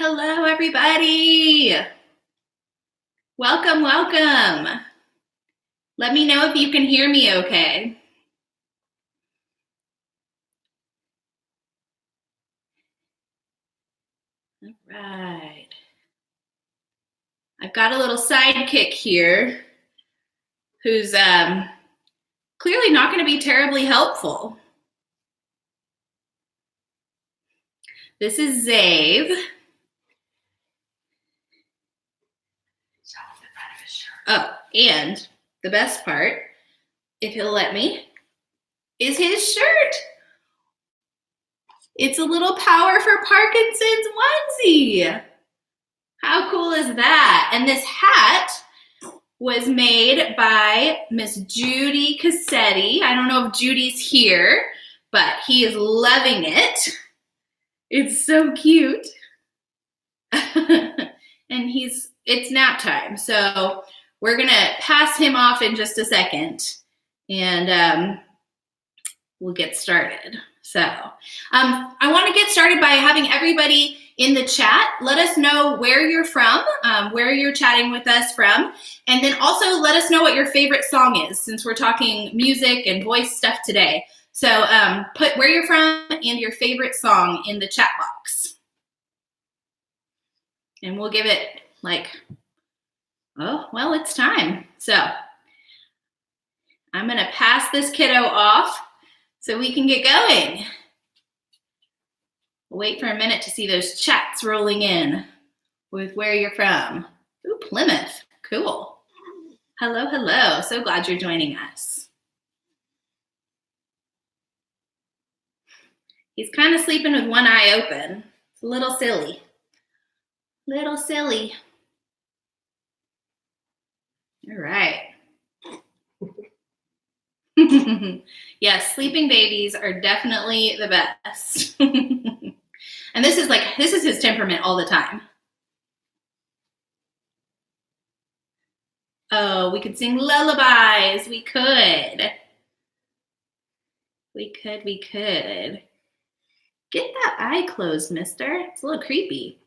Hello, everybody. Welcome, welcome. Let me know if you can hear me okay. All right. I've got a little sidekick here who's clearly not going to be terribly helpful. This is Zave. Oh, and the best part, if he'll let me, is his shirt. It's a little Power for Parkinson's onesie. How cool is that? And this hat was made by Miss Judy Cassetti. I don't know if Judy's here, but he is loving it. It's so cute. And it's nap time. So we're gonna pass him off in just a second and we'll get started. So I wanna get started by having everybody in the chat let us know where you're from, where you're chatting with us from, and then also let us know what your favorite song is since we're talking music and voice stuff today. So put where you're from and your favorite song in the chat box. And we'll give it well, it's time. So I'm gonna pass this kiddo off so we can get going. We'll wait for a minute to see those chats rolling in with where you're from. Ooh, Plymouth, cool. Hello, hello, so glad you're joining us. He's kind of sleeping with one eye open. It's a little silly. Little silly. All right. Yes, sleeping babies are definitely the best. And this is his temperament all the time. Oh, we could sing lullabies. We could. We could. Get that eye closed, mister. It's a little creepy.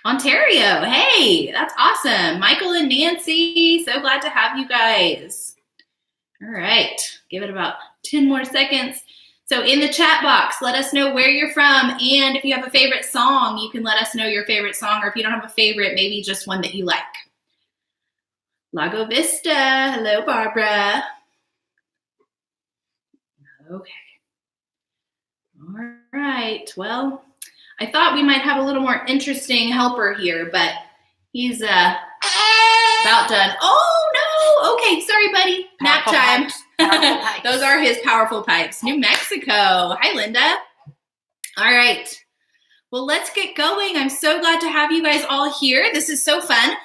Ontario, hey, that's awesome. Michael and Nancy, so glad to have you guys. All right, give it about 10 more seconds. So in the chat box, let us know where you're from, and if you have a favorite song, you can let us know your favorite song, or if you don't have a favorite, maybe just one that you like. Lago Vista, hello, Barbara. Okay. All right, well, I thought we might have a little more interesting helper here, but he's about done. Oh, no. Okay, sorry, buddy. Nap time. Those are his powerful pipes. New Mexico. Hi, Linda. All right. Well, let's get going. I'm so glad to have you guys all here. This is so fun.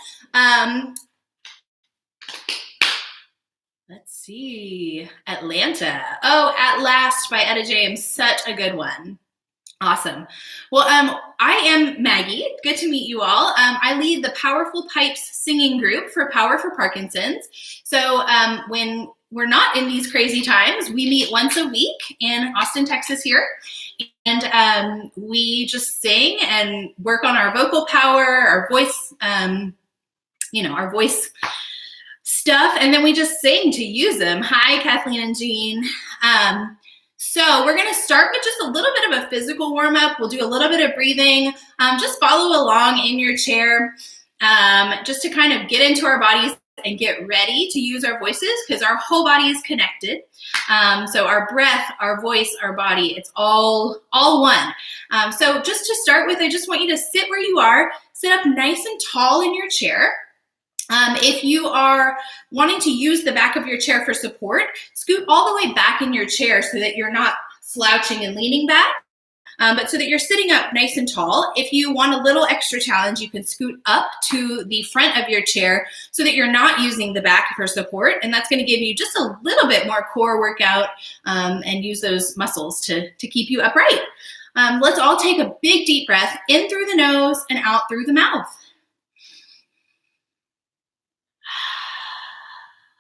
Let's see. Atlanta. Oh, At Last by Etta James. Such a good one. Awesome. Well, I am Maggie. Good to meet you all. I lead the Powerful Pipes singing group for Power for Parkinson's. So when we're not in these crazy times, we meet once a week in Austin, Texas here. And we just sing and work on our vocal power, our voice, our voice stuff. And then we just sing to use them. Hi, Kathleen and Jean. So we're going to start with just a little bit of a physical warm-up. We'll do a little bit of breathing. Just follow along in your chair just to kind of get into our bodies and get ready to use our voices because our whole body is connected. So our breath, our voice, our body, it's all one. So just to start with, I just want you to sit where you are, sit up nice and tall in your chair. If you are wanting to use the back of your chair for support, scoot all the way back in your chair so that you're not slouching and leaning back, but so that you're sitting up nice and tall. If you want a little extra challenge, you can scoot up to the front of your chair so that you're not using the back for support, and that's going to give you just a little bit more core workout and use those muscles to keep you upright. Let's all take a big deep breath in through the nose and out through the mouth.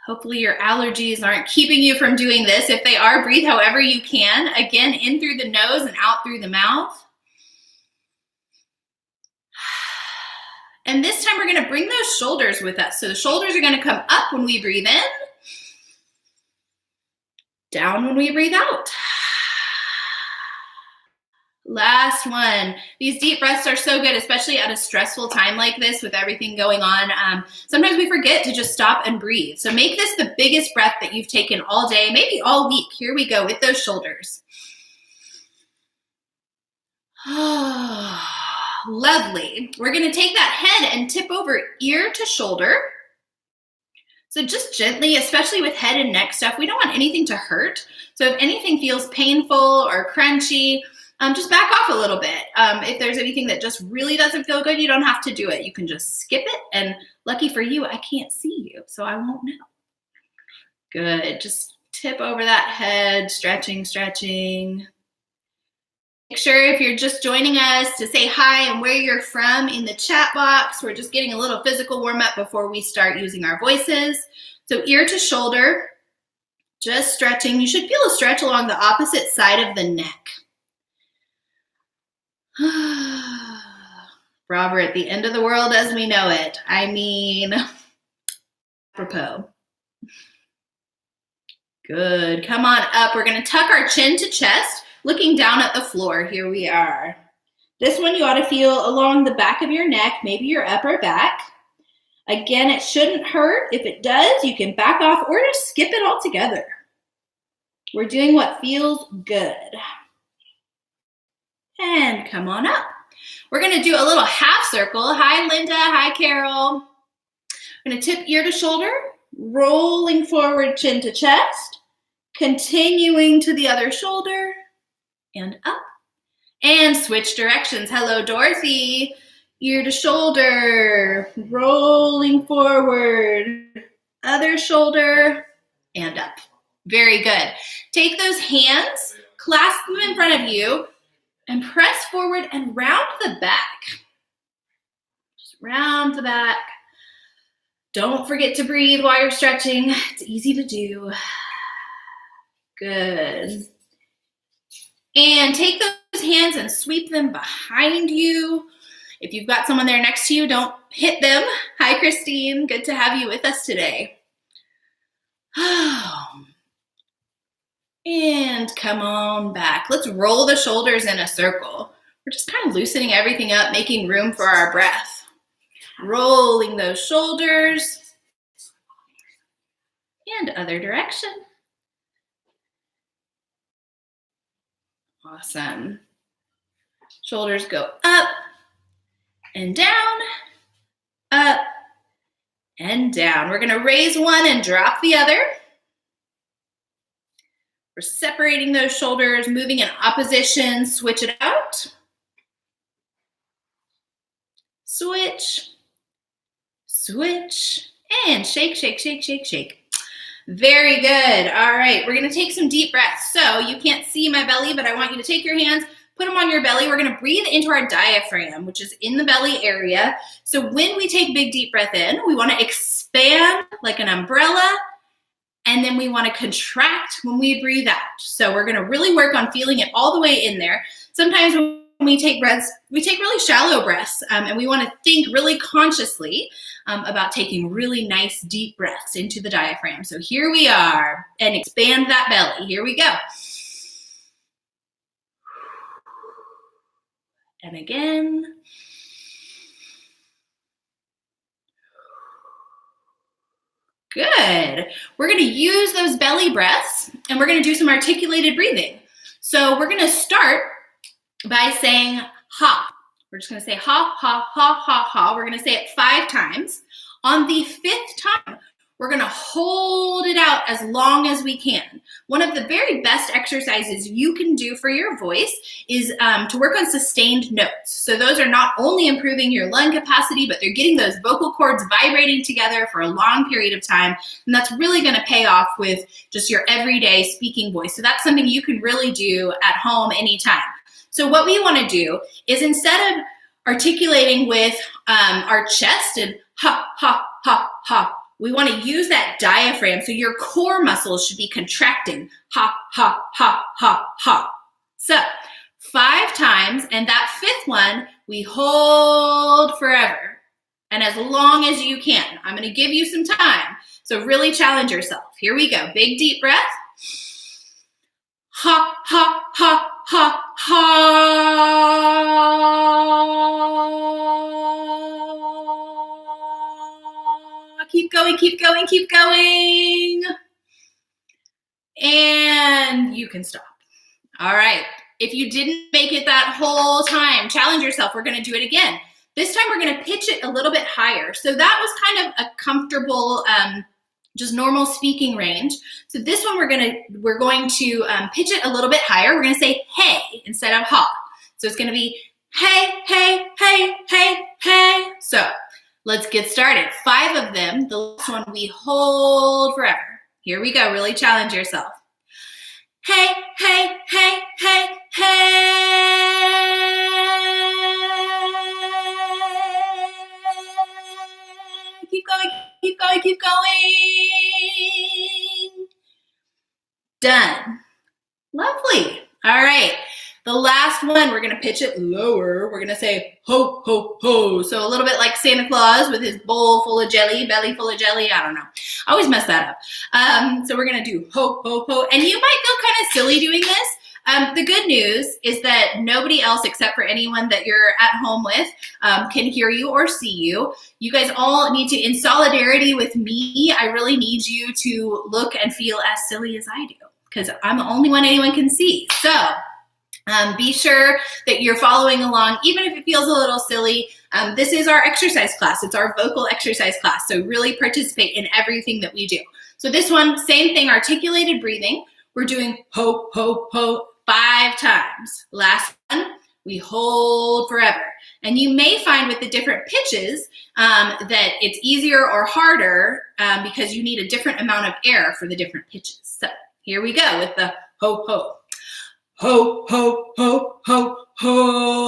Hopefully your allergies aren't keeping you from doing this. If they are, breathe however you can. Again, in through the nose and out through the mouth. And this time we're gonna bring those shoulders with us. So the shoulders are gonna come up when we breathe in, down when we breathe out. Last one. These deep breaths are so good, especially at a stressful time like this with everything going on. Sometimes we forget to just stop and breathe. So make this the biggest breath that you've taken all day, maybe all week. Here we go with those shoulders. Lovely. We're going to take that head and tip over ear to shoulder. So just gently, especially with head and neck stuff, we don't want anything to hurt. So if anything feels painful or crunchy, just back off a little bit. If there's anything that just really doesn't feel good, you don't have to do it. You can just skip it. And lucky for you, I can't see you, so I won't know. Good. Just tip over that head, stretching, stretching. Make sure if you're just joining us to say hi and where you're from in the chat box. We're just getting a little physical warm up before we start using our voices. So ear to shoulder, just stretching. You should feel a stretch along the opposite side of the neck. Rob, we're at the end of the world as we know it. I mean, apropos. Good. Come on up. We're going to tuck our chin to chest, looking down at the floor. Here we are. This one you ought to feel along the back of your neck, maybe your upper back. Again, it shouldn't hurt. If it does, you can back off or just skip it altogether. We're doing what feels good. And come on up. We're going to do a little half circle. Hi, Linda. Hi, Carol. I'm going to tip ear to shoulder, rolling forward, chin to chest, continuing to the other shoulder, and up. And switch directions. Hello, Dorothy. Ear to shoulder, rolling forward, other shoulder, and up. Very good. Take those hands, clasp them in front of you, and press forward and round the back. Just round the back. Don't forget to breathe while you're stretching. It's easy to do. Good. And take those hands and sweep them behind you. If you've got someone there next to you, don't hit them. Hi, Christine. Good to have you with us today. And come on back. Let's roll the shoulders in a circle. We're just kind of loosening everything up, making room for our breath. Rolling those shoulders. And other direction. Awesome. Shoulders go up and down, up and down. We're going to raise one and drop the other. We're separating those shoulders, moving in opposition, switch it out. Switch, switch, and shake, shake, shake, shake, shake. Very good. All right, we're going to take some deep breaths. So you can't see my belly, but I want you to take your hands, put them on your belly. We're going to breathe into our diaphragm, which is in the belly area. So when we take big, deep breath in, we want to expand like an umbrella. And then we want to contract when we breathe out. So we're going to really work on feeling it all the way in there. Sometimes when we take breaths, we take really shallow breaths, and we want to think really consciously about taking really nice deep breaths into the diaphragm. So here we are, and expand that belly. Here we go. And again. Good. We're going to use those belly breaths, and we're going to do some articulated breathing. So we're going to start by saying ha. We're just going to say ha, ha, ha, ha, ha. We're going to say it 5 times. On the 5th time, we're going to hold it out as long as we can. One of the very best exercises you can do for your voice is to work on sustained notes. So those are not only improving your lung capacity, but they're getting those vocal cords vibrating together for a long period of time. And that's really going to pay off with just your everyday speaking voice. So that's something you can really do at home anytime. So what we want to do is, instead of articulating with our chest and ha, ha, ha, ha, we want to use that diaphragm, so your core muscles should be contracting. Ha, ha, ha, ha, ha. So 5 times, and that 5th one, we hold forever. and as long as you can. I'm going to give you some time. So really challenge yourself. Here we go. Big deep breath. Ha, ha, ha, ha, ha. Keep going, keep going, keep going. And you can stop. All right. If you didn't make it that whole time, challenge yourself. We're going to do it again. This time we're going to pitch it a little bit higher. So that was kind of a comfortable, just normal speaking range. So this one we're going to pitch it a little bit higher. We're going to say hey instead of ha. So it's going to be hey, hey, hey, hey, hey. So let's get started. 5 of them. The last one we hold forever. Here we go. Really challenge yourself. Hey, hey, hey, hey, hey. Keep going, keep going, keep going. Done. Lovely. All right. The last one, we're going to pitch it lower. We're going to say ho, ho, ho. So a little bit like Santa Claus with his bowl full of jelly, belly full of jelly. I don't know. I always mess that up. So we're going to do ho, ho, ho. And you might feel kind of silly doing this. The good news is that nobody else except for anyone that you're at home with can hear you or see you. You guys all need to, in solidarity with me, I really need you to look and feel as silly as I do because I'm the only one anyone can see. So be sure that you're following along, even if it feels a little silly. This is our exercise class. It's our vocal exercise class. So really participate in everything that we do. So this one, same thing, articulated breathing. We're doing ho, ho, ho 5 times. Last one, we hold forever. And you may find with the different pitches that it's easier or harder because you need a different amount of air for the different pitches. So here we go with the ho, ho. Ho, ho, ho, ho, ho.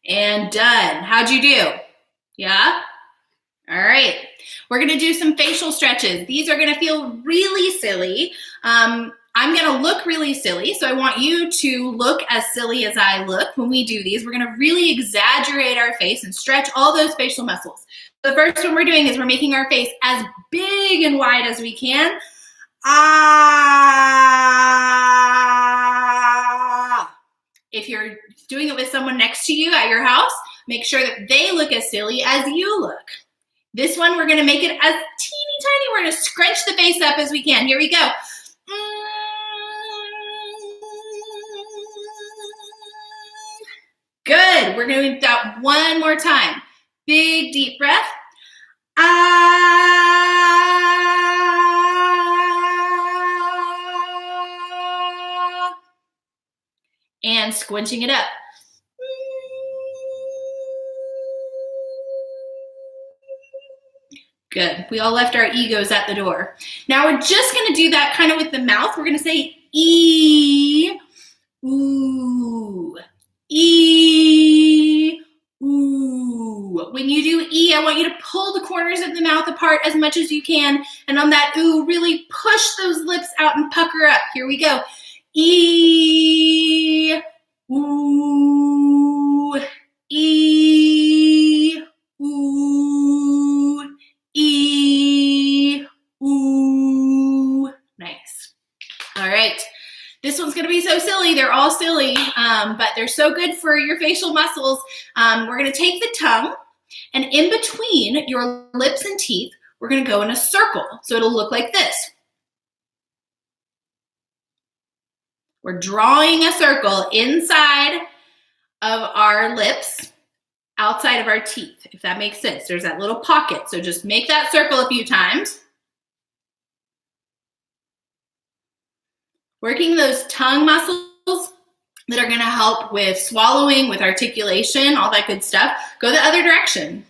And done. How'd you do? Yeah? All right. We're going to do some facial stretches. These are going to feel really silly. I'm going to look really silly, so I want you to look as silly as I look when we do these. We're going to really exaggerate our face and stretch all those facial muscles. The first one we're doing is we're making our face as big and wide as we can. Ah! If you're doing it with someone next to you at your house, make sure that they look as silly as you look. This one, we're going to make it as teeny tiny. We're going to scrunch the face up as we can. Here we go. Good. We're going to do that one more time. Big, deep breath. Ah. And squinching it up. Good. We all left our egos at the door. Now we're just going to do that kind of with the mouth. We're going to say E, ooh, E, ooh. When you do E, I want you to pull the corners of the mouth apart as much as you can. And on that ooh, really push those lips out and pucker up. Here we go. E, ooh, E, ooh, E, ooh. Nice. All right. This one's going to be so silly. They're all silly, but they're so good for your facial muscles. We're going to take the tongue, and in between your lips and teeth, we're going to go in a circle. So it'll look like this. We're drawing a circle inside of our lips, outside of our teeth, if that makes sense. There's that little pocket. So just make that circle a few times. Working those tongue muscles that are going to help with swallowing, with articulation, all that good stuff. Go the other direction.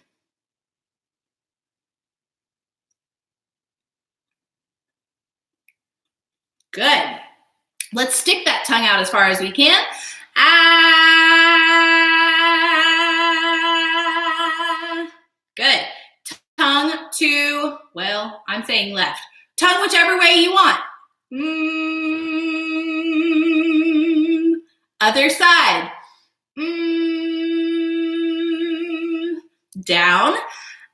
Good. Let's stick that tongue out as far as we can. Ah. Good. Tongue to, well, I'm saying left. Tongue whichever way you want. Other side. Down.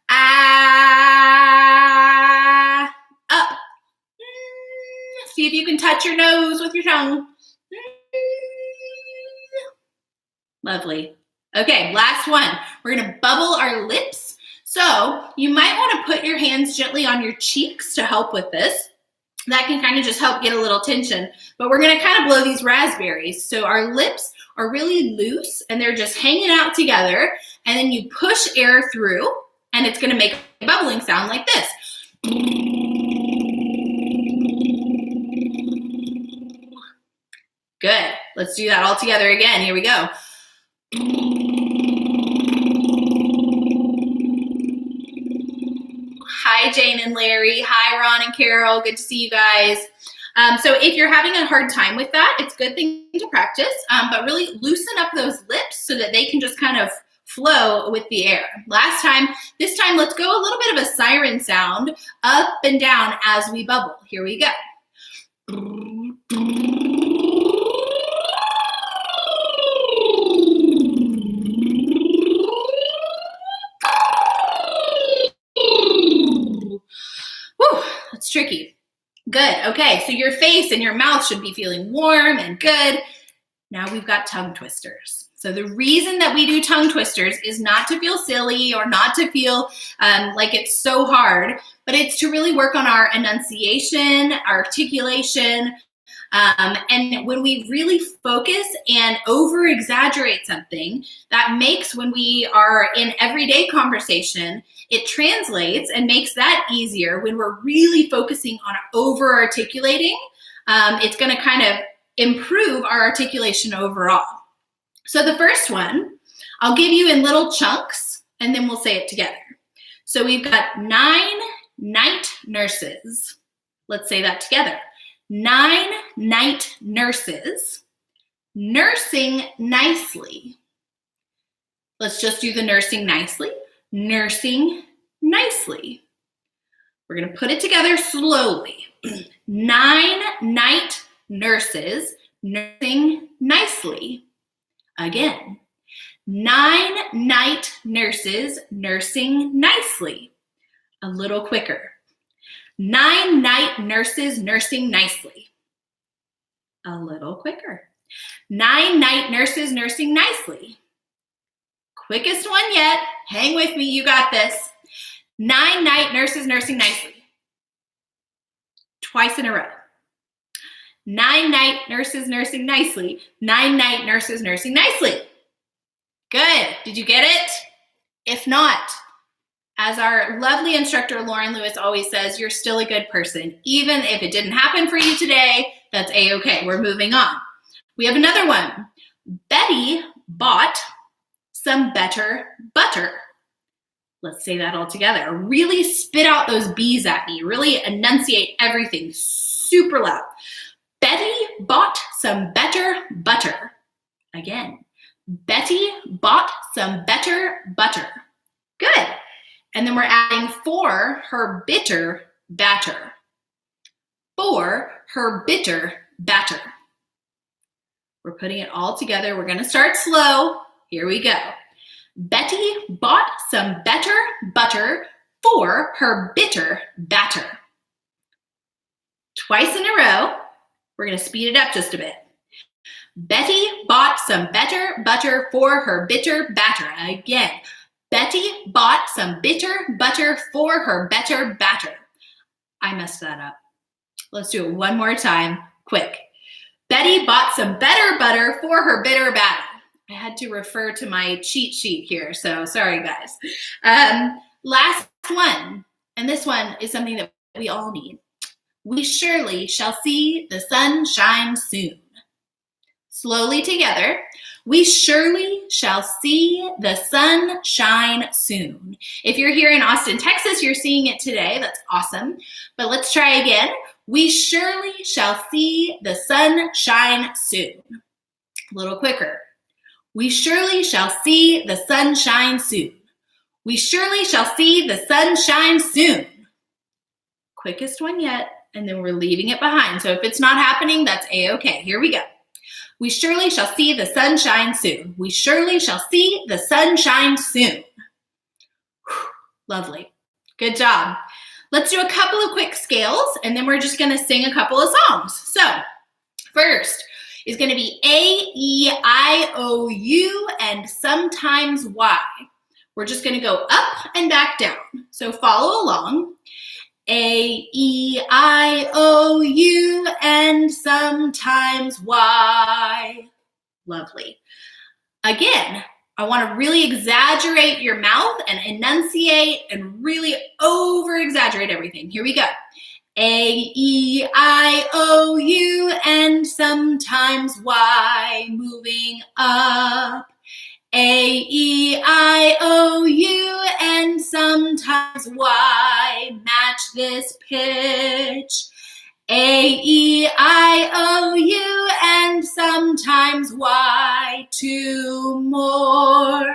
Ah. Up. See if you can touch your nose with your tongue. Lovely. Okay, last one. We're gonna bubble our lips. So you might wanna put your hands gently on your cheeks to help with this. That can kind of just help get a little tension. But we're gonna kind of blow these raspberries. So our lips are really loose and they're just hanging out together. And then you push air through and it's gonna make a bubbling sound like this. Good. Let's do that all together again. Here we go. Hi, Jane and Larry. Hi, Ron and Carol. Good to see you guys. So if you're having a hard time with that, it's a good thing to practice, but really loosen up those lips so that they can just kind of flow with the air. This time, let's go a little bit of a siren sound up and down as we bubble. Here we go. Whew, that's tricky. Good. Okay, so your face and your mouth should be feeling warm and good. Now we've got tongue twisters. So the reason that we do tongue twisters is not to feel silly or not to feel like it's so hard, but it's to really work on our enunciation, our articulation, and when we really focus and over-exaggerate something, that makes when we are in everyday conversation, it translates and makes that easier when we're really focusing on over-articulating. It's going to kind of improve our articulation overall. So the first one, I'll give you in little chunks, and then we'll say it together. So we've got 9 night nurses. Let's say that together. 9 night nurses nursing nicely. Let's just do the nursing nicely. Nursing nicely. We're going to put it together slowly. 9 night nurses nursing nicely. Again. 9 night nurses nursing nicely. A little quicker. 9 night nurses nursing nicely. A little quicker. 9 night nurses nursing nicely. Quickest one yet. Hang with me, you got this. 9 night nurses nursing nicely. Twice in a row. 9 night nurses nursing nicely. 9 night nurses nursing nicely. Good. Did you get it? If not, as our lovely instructor, Lauren Lewis, always says, you're still a good person. Even if it didn't happen for you today, that's A-okay. We're moving on. We have another one. Betty bought some better butter. Let's say that all together. Really spit out those B's at me. Really enunciate everything super loud. Betty bought some better butter. Again. Betty bought some better butter. Good. And then we're adding for her bitter batter. For her bitter batter. We're putting it all together. We're going to start slow. Here we go. Betty bought some better butter for her bitter batter. Twice in a row. We're going to speed it up just a bit. Betty bought some better butter for her bitter batter. Again. Betty bought some bitter butter for her better batter. I messed that up. Let's do it one more time, quick. Betty bought some better butter for her bitter batter. I had to refer to my cheat sheet here, so sorry guys. Last one, and this one is something that we all need. We surely shall see the sun shine soon. Slowly together. We surely shall see the sun shine soon. If you're here in Austin, Texas, you're seeing it today. That's awesome. But let's try again. We surely shall see the sun shine soon. A little quicker. We surely shall see the sun shine soon. We surely shall see the sun shine soon. Quickest one yet. and then we're leaving it behind. So if it's not happening, that's a-okay. Here we go. We surely shall see the sunshine soon. We surely shall see the sunshine soon. Whew, lovely. Good job. Let's do a couple of quick scales, and then we're just going to sing a couple of songs. So first is going to be A, E, I, O, U, and sometimes Y. We're just going to go up and back down. So follow along. A, E, I, O, U, and sometimes Y. Lovely. Again, I want to really exaggerate your mouth and enunciate and really over-exaggerate everything. Here we go. A, E, I, O, U, and sometimes Y. Moving up. A, E, I, O, U, and sometimes Y. Match this pitch. A, E, I, O, U, and sometimes Y. Two more.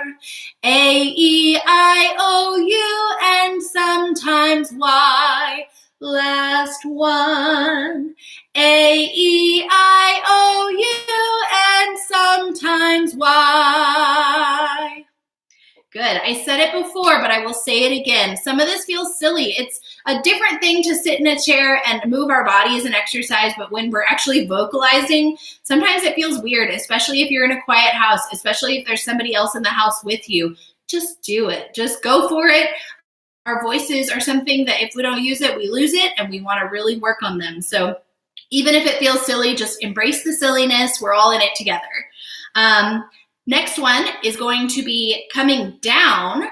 A, E, I, O, U, and sometimes Y. Last one. A, E, I, O, U, and sometimes Y. Good. I said it before, but I will say it again. Some of this feels silly. It's a different thing to sit in a chair and move our body as an exercise, but when we're actually vocalizing, sometimes it feels weird, especially if you're in a quiet house, especially if there's somebody else in the house with you. Just do it. Just go for it. Our voices are something that if we don't use it, we lose it, and we want to really work on them. So even if it feels silly, just embrace the silliness. We're all in it together. Next one is going to be coming down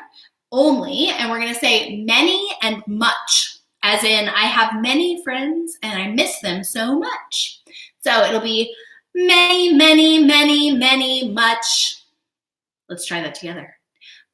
only, and we're going to say many and much, as in I have many friends and I miss them so much. So it'll be many, many, many, many, much. Let's try that together.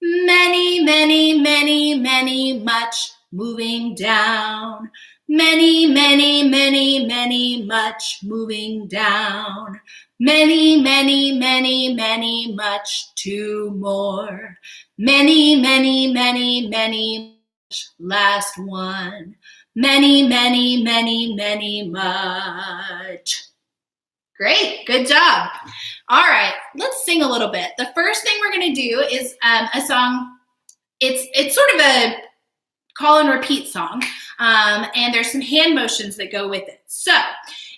Many, many, many, many, much, moving down. Many, many, many, many, much, moving down. Many, many, many, many, much, two more. Many, many, many, many, much, last one. Many, many, many, many, much. Great, good job. All right, let's sing a little bit. The first thing we're going to do is a song. It's sort of a call and repeat song, and there's some hand motions that go with it. So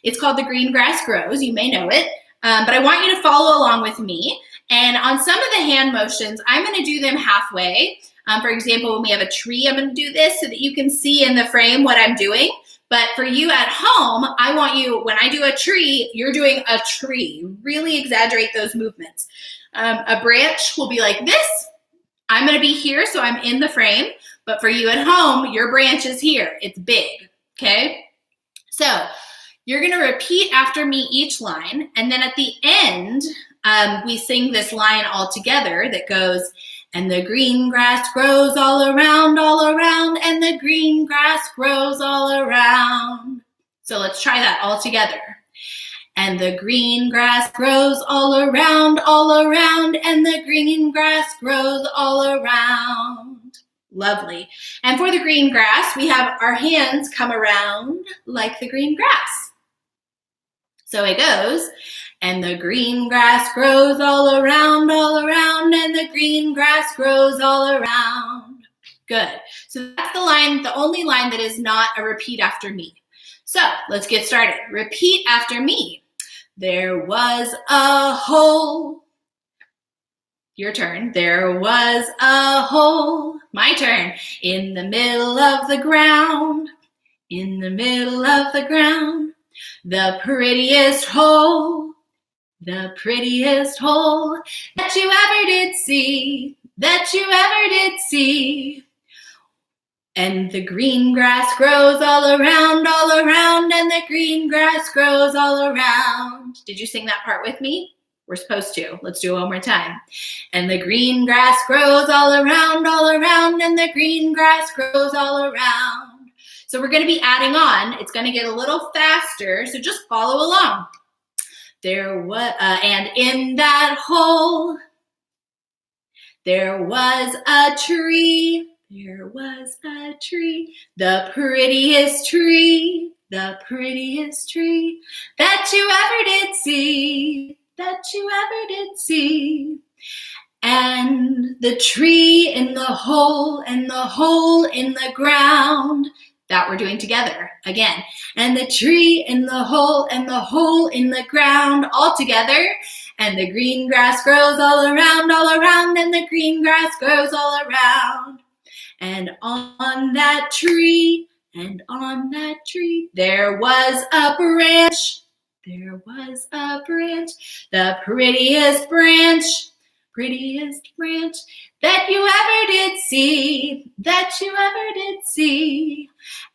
it's called The Green Grass Grows. You may know it, but I want you to follow along with me. And on some of the hand motions, I'm going to do them halfway. For example, when we have a tree, I'm going to do this so that you can see in the frame what I'm doing. But for you at home, I want you, when I do a tree, you're doing a tree. Really exaggerate those movements. A branch will be like this. I'm going to be here, so I'm in the frame. But for you at home, your branch is here. It's big, okay? So you're going to repeat after me each line. And then at the end, we sing this line all together that goes, and the green grass grows all around, and the green grass grows all around. So let's try that all together. And the green grass grows all around, and the green grass grows all around. Lovely. And for the green grass, we have our hands come around like the green grass. So it goes, and the green grass grows all around, and the green grass grows all around. Good. So that's the line, the only line that is not a repeat after me. So let's get started. Repeat after me. There was a hole. Your turn. There was a hole. My turn. In the middle of the ground. In the middle of the ground. The prettiest hole. The prettiest hole that you ever did see. That you ever did see. And the green grass grows all around, and the green grass grows all around. Did you sing that part with me? We're supposed to. Let's do it one more time. And the green grass grows all around, and the green grass grows all around. So we're going to be adding on. It's going to get a little faster, so just follow along. There was, and in that hole, there was a tree. There was a tree, the prettiest tree. the prettiest tree that you ever did see, that you ever did see. And the tree in the hole, and the hole in the ground. That we're doing together again. And the tree in the hole, and the hole in the ground, all together. And the green grass grows all around, and the green grass grows all around. And on that tree, and on that tree, there was a branch. There was a branch, the prettiest branch that you ever did see, that you ever did see.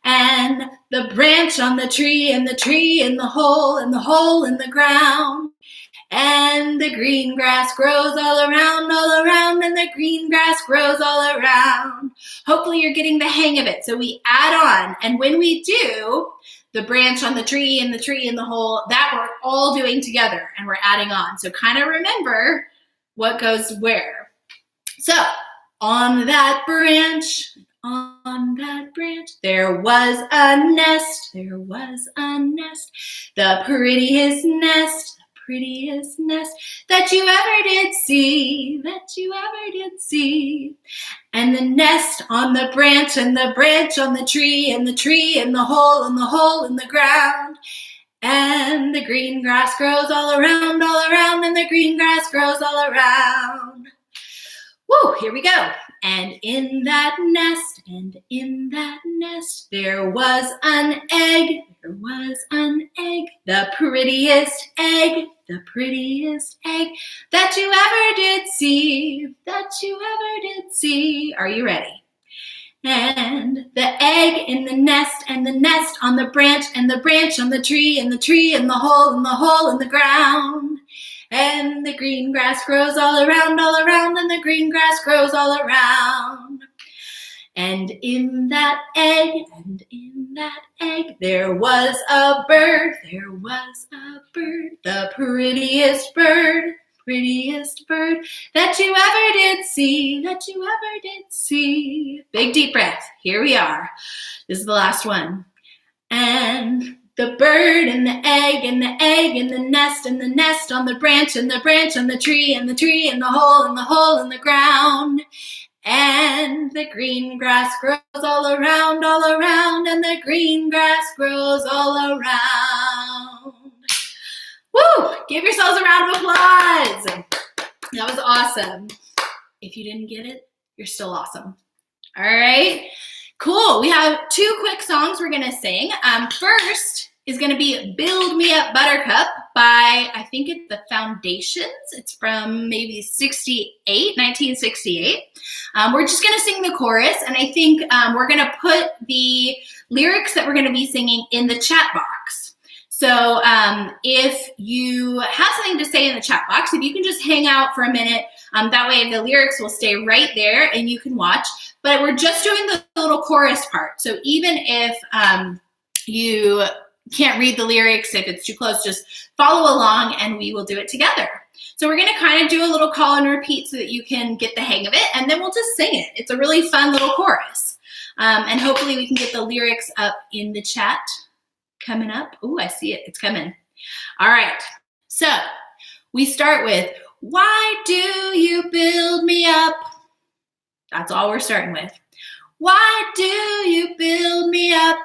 And the branch on the tree, and the tree in the hole, and the hole in the ground. And the green grass grows all around, and the green grass grows all around. Hopefully you're getting the hang of it. So we add on, and when we do, the branch on the tree, and the tree in the hole, that we're all doing together, and we're adding on. So kind of remember what goes where. So on that branch, there was a nest, there was a nest, the prettiest nest that you ever did see, that you ever did see. And the nest on the branch, and the branch on the tree, and the tree in the hole, and the hole in the ground. And the green grass grows all around, and the green grass grows all around. Woo, here we go. And in that nest, there was an egg, there was an egg, the prettiest egg that you ever did see, that you ever did see. Are you ready? And the egg in the nest, and the nest on the branch, and the branch on the tree, and the tree in the hole, and the hole in the ground. And the green grass grows all around, and the green grass grows all around. And in that egg, there was a bird, the prettiest bird that you ever did see, that you ever did see. Big deep breath. Here we are. This is the last one. And the bird and the egg, and the egg and the nest on the branch, and the branch on the tree, and the tree in the hole in the ground. And the green grass grows all around, and the green grass grows all around. Woo! Give yourselves a round of applause. That was awesome. If you didn't get it, you're still awesome. All right. Cool. We have two quick songs we're going to sing. First is going to be Build Me Up Buttercup by, I think it's the Foundations. It's from maybe 1968. We're just going to sing the chorus, and I think we're going to put the lyrics that we're going to be singing in the chat box. So if you have something to say in the chat box, if you can just hang out for a minute, that way the lyrics will stay right there and you can watch. But we're just doing the little chorus part. So even if you can't read the lyrics, if it's too close, just follow along and we will do it together. So we're going to kind of do a little call and repeat so that you can get the hang of it, and then we'll just sing it. It's a really fun little chorus. And hopefully we can get the lyrics up in the chat coming up. Oh, I see it. It's coming. All right. So we start with, why do you build me up? That's all we're starting with. Why do you build me up?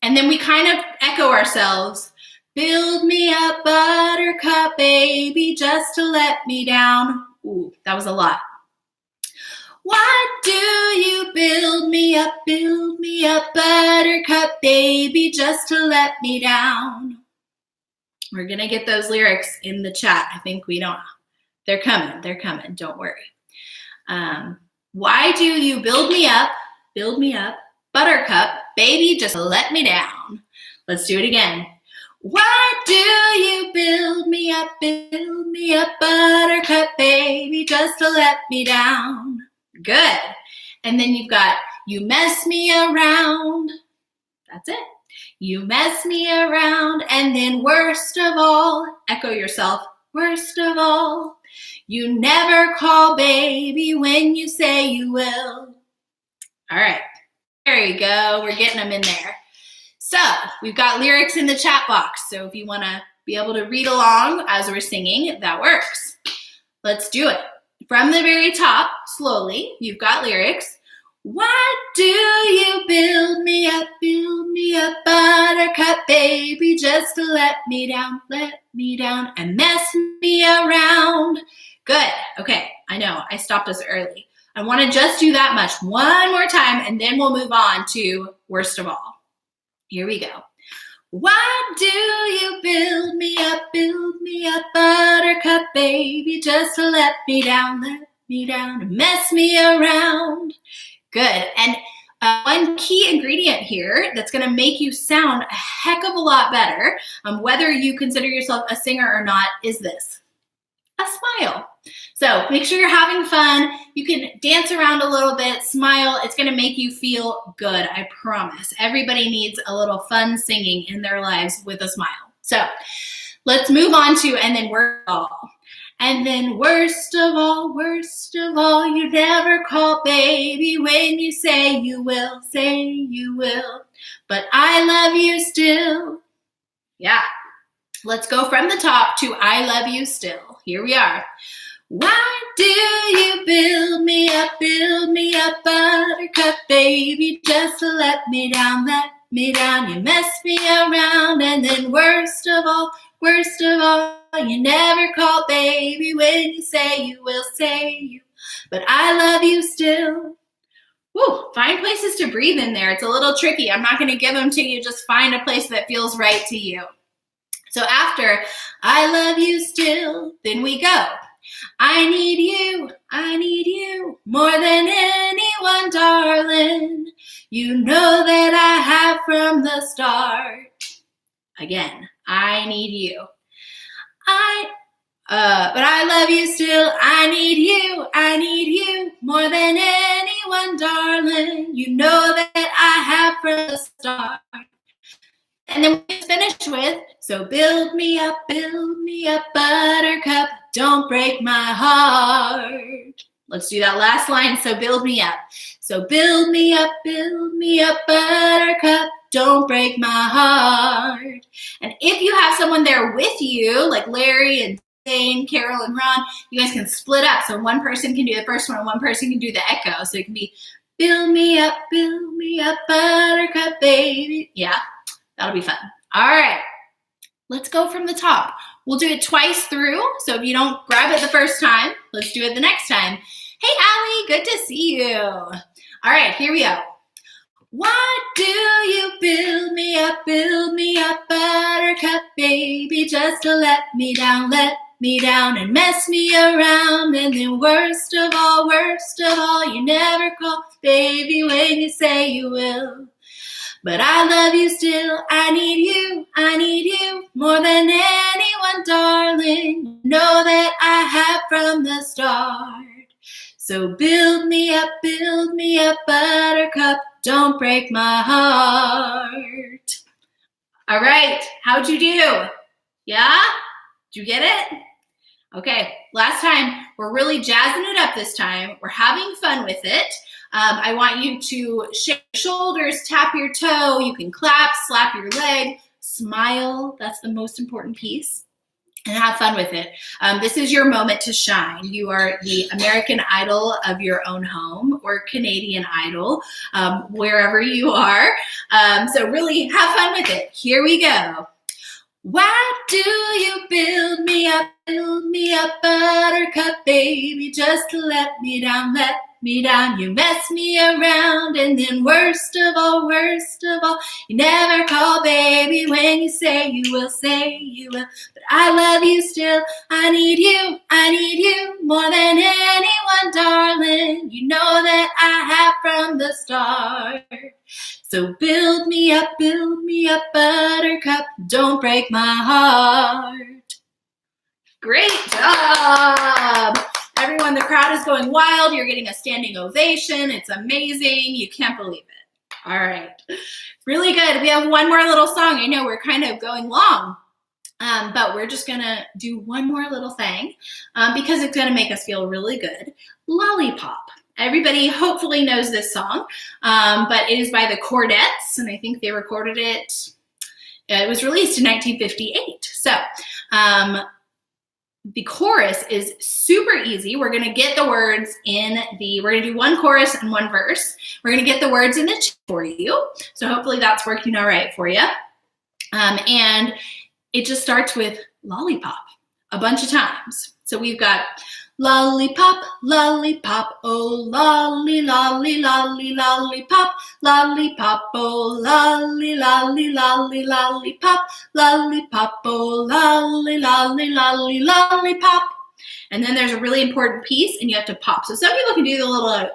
And then we kind of echo ourselves. Build me up, buttercup, baby, just to let me down. Ooh, that was a lot. Why do you build me up, buttercup, baby, just to let me down? We're going to get those lyrics in the chat. I think we don't. They're coming. Don't worry. Why do you build me up, buttercup, baby, just let me down? Let's do it again. Why do you build me up, buttercup, baby, just to let me down? Good. And then you've got, you mess me around. That's it. You mess me around. And then worst of all, echo yourself, worst of all, you never call, baby, when you say you will. All right. There you go. We're getting them in there. So we've got lyrics in the chat box. So if you want to be able to read along as we're singing, that works. Let's do it. From the very top, slowly, you've got lyrics. Why do you build me up, buttercup baby, just to let me down, and mess me around? Good. Okay, I know, I stopped us early. I want to just do that much one more time, and then we'll move on to worst of all. Here we go. Why do you build me up, buttercup baby, just to let me down, and mess me around? Good. And one key ingredient here that's going to make you sound a heck of a lot better, whether you consider yourself a singer or not, is this: a smile. So make sure you're having fun. You can dance around a little bit, smile. It's going to make you feel good, I promise. Everybody needs a little fun singing in their lives with a smile. So let's move on to, and then worst of all. And then worst of all, you never call baby when you say you will, but I love you still. Yeah. Let's go from the top to I love you still. Here we are. Why do you build me up, buttercup baby, just to let me down, you mess me around, and then worst of all, you never call baby when you say you will, but I love you still. Woo, find places to breathe in there. It's a little tricky. I'm not going to give them to you. Just find a place that feels right to you. So after I love you still, then we go. I need you more than anyone, darling. You know that I have from the start. Again, I need you. But I love you still. I need you more than anyone, darling. You know that I have from the start. And then we finish with, so build me up, buttercup, don't break my heart. Let's do that last line, so build me up. So build me up, buttercup, don't break my heart. And if you have someone there with you, like Larry and Dane, Carol and Ron, you guys can split up. So one person can do the first one and one person can do the echo. So it can be, build me up, buttercup baby. Yeah. That'll be fun. All right, let's go from the top. We'll do it twice through, so if you don't grab it the first time, let's do it the next time. Hey, Allie, good to see you. All right, here we go. Why do you build me up, buttercup baby, just to let me down, and mess me around, and then worst of all, you never call baby when you say you will. But I love you still, I need you more than anyone, darling. You know that I have from the start. So build me up, buttercup, don't break my heart. All right, how'd you do? Yeah? Did you get it? Okay, last time, we're really jazzing it up this time. We're having fun with it. I want you to shake your shoulders, tap your toe. You can clap, slap your leg, smile. That's the most important piece. And have fun with it. This is your moment to shine. You are the American Idol of your own home, or Canadian Idol, wherever you are. So really have fun with it. Here we go. Why do you build me up, buttercup baby, just to let me down, you mess me around, and then worst of all, you never call baby when you say you will, but I love you still, I need you more than anyone, darling, you know that I have from the start. So build me up, buttercup, don't break my heart. Great job. Everyone, the crowd is going wild. You're getting a standing ovation. It's amazing. You can't believe it. All right. Really good. We have one more little song. I know we're kind of going long, but we're just going to do one more little thing because it's going to make us feel really good. Lollipop. Everybody hopefully knows this song, but it is by the Chordettes, and I think they recorded it. It was released in 1958. So the chorus is super easy. We're going to get the words we're going to do one chorus and one verse. We're going to get the words in the chat for you. So hopefully that's working all right for you. And it just starts with lollipop a bunch of times. So we've got lollipop, lollipop, oh lolly, lolly, lolly, lollipop, lollipop, oh lolly, lolly, lolly, lollipop, lollipop, oh lolly, lolly, lolly, lollipop. And then there's a really important piece, and you have to pop. So some people can do the little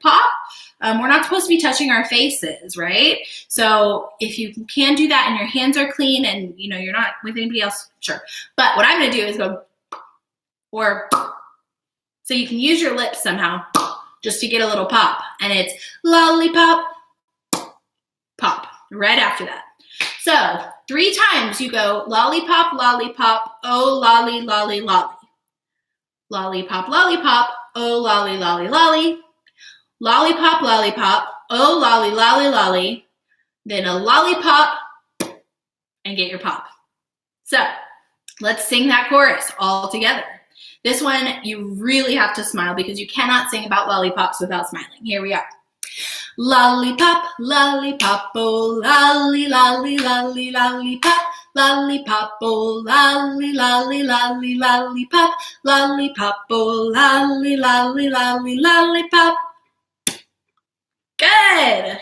pop. We're not supposed to be touching our faces, right? So if you can do that and your hands are clean and you're not with anybody else, sure. But what I'm going to do is go, or so you can use your lips somehow just to get a little pop. And it's lollipop, pop, right after that. So 3 times you go lollipop, lollipop, oh lolly, lolly, lolly. Lollipop, lollipop, oh lolly, lolly, lolly. Lollipop, lollipop, oh lolly, lolly, lolly. Then a lollipop and get your pop. So let's sing that chorus all together. This one, you really have to smile because you cannot sing about lollipops without smiling. Here we are. Lollipop, lollipop, oh lolly, lolly, lolly, lollipop. Lollipop, oh lolly, lolly, lolly, lollipop. Lollipop, oh lolly, lolly, lolly, lollipop. Good.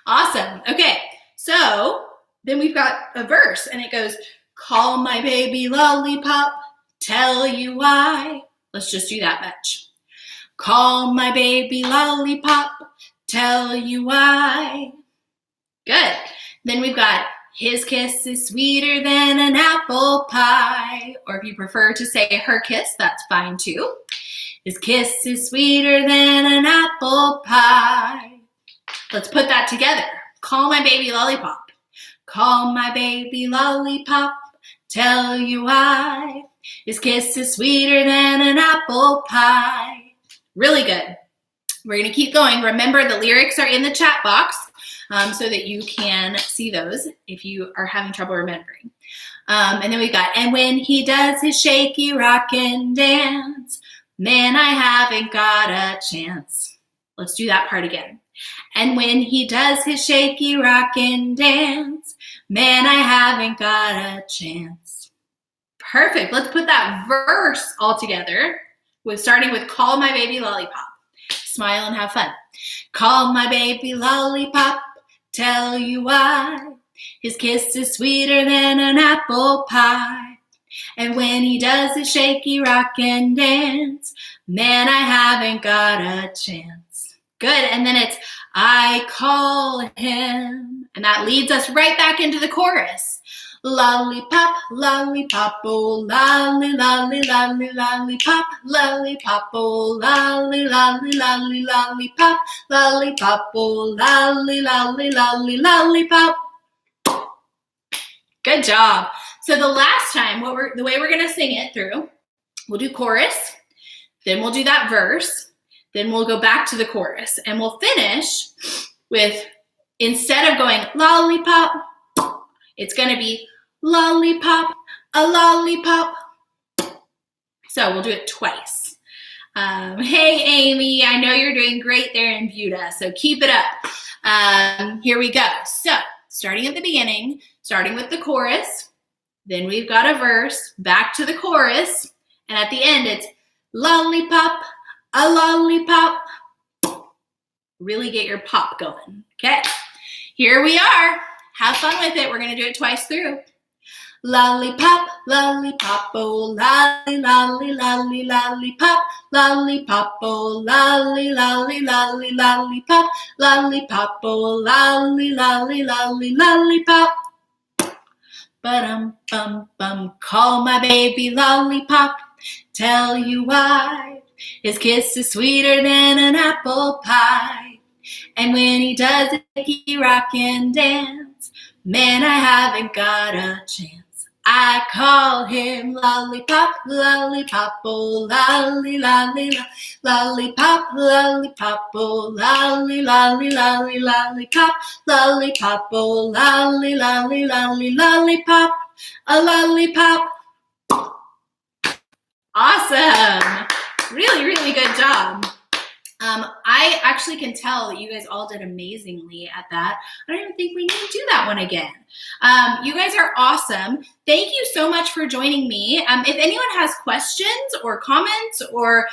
Awesome. Okay, so then we've got a verse, and it goes, call my baby lollipop, tell you why. Let's just do that much. Call my baby lollipop, tell you why. Good. Then we've got his kiss is sweeter than an apple pie. Or if you prefer to say her kiss, that's fine too. His kiss is sweeter than an apple pie. Let's put that together. Call my baby lollipop. Call my baby lollipop, tell you why. His kiss is sweeter than an apple pie. Really good. We're going to keep going. Remember, the lyrics are in the chat box so that you can see those if you are having trouble remembering. And then we've got, and when he does his shaky rockin' dance, man, I haven't got a chance. Let's do that part again. And when he does his shaky rockin' dance, man, I haven't got a chance. Perfect. Let's put that verse all together starting with call my baby lollipop. Smile and have fun. Call my baby lollipop, tell you why. His kiss is sweeter than an apple pie. And when he does his shaky rockin' dance, man, I haven't got a chance. Good. And then it's I call him. And that leads us right back into the chorus. Lollipop, lollipop, oh lolly, lolly, lolly, lollipop, lollipop, oh lolly, lolly, lolly, lollipop, lollipop, oh lolly, lolly, lolly, lollipop. Good job. So the last time, the way we're going to sing it through, we'll do chorus, then we'll do that verse, then we'll go back to the chorus, and we'll finish with, instead of going lollipop, it's going to be lollipop, a lollipop. So we'll do it twice. Hey, Amy, I know you're doing great there in Buda, so keep it up. Here we go. So starting at the beginning, starting with the chorus, then we've got a verse, back to the chorus, and at the end it's lollipop, a lollipop. Really get your pop going. Okay, here we are. Have fun with it. We're going to do it twice through. Lollipop, lollipop, oh lolly, lolly, lolly, lollipop, lollipop, oh lolly, lolly, lolly, lollipop, lollipop, oh lolly, lolly, lolly, lollipop. Ba-dum-bum-bum, call my baby lollipop, tell you why. His kiss is sweeter than an apple pie. And when he does it, he rock and dance. Man, I haven't got a chance. I call him Lollipop, Lollipop, oh, lolly, lolly, Lollipop, Lollipop, oh, lolly, lolly, lolly, Lollipop, Lollipop, oh, lolly, lolly, lolly, Lollipop, a lollipop. Awesome. Really, really good job. I actually can tell that you guys all did amazingly at that. I don't even think we need to do that one again. You guys are awesome. Thank you so much for joining me. If anyone has questions or comments, or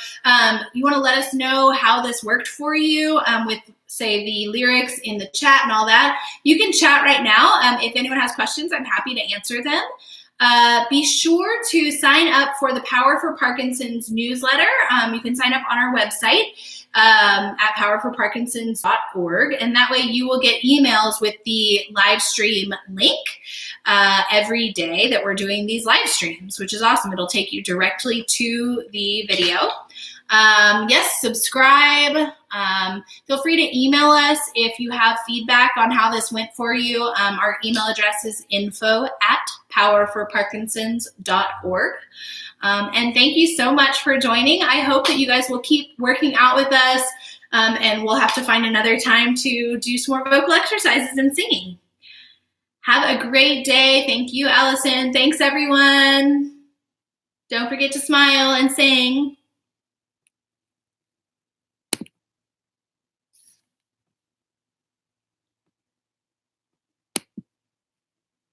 you want to let us know how this worked for you with, say, the lyrics in the chat and all that, you can chat right now. If anyone has questions, I'm happy to answer them. Be sure to sign up for the Power for Parkinson's newsletter. You can sign up on our website at powerforparkinsons.org, and that way you will get emails with the live stream link every day that we're doing these live streams, which is awesome. It'll take you directly to the video. Yes, subscribe. Feel free to email us if you have feedback on how this went for you. Our email address is info@powerforparkinsons.org. And thank you so much for joining. I hope that you guys will keep working out with us, and we'll have to find another time to do some more vocal exercises and singing. Have a great day. Thank you, Allison. Thanks, everyone. Don't forget to smile and sing.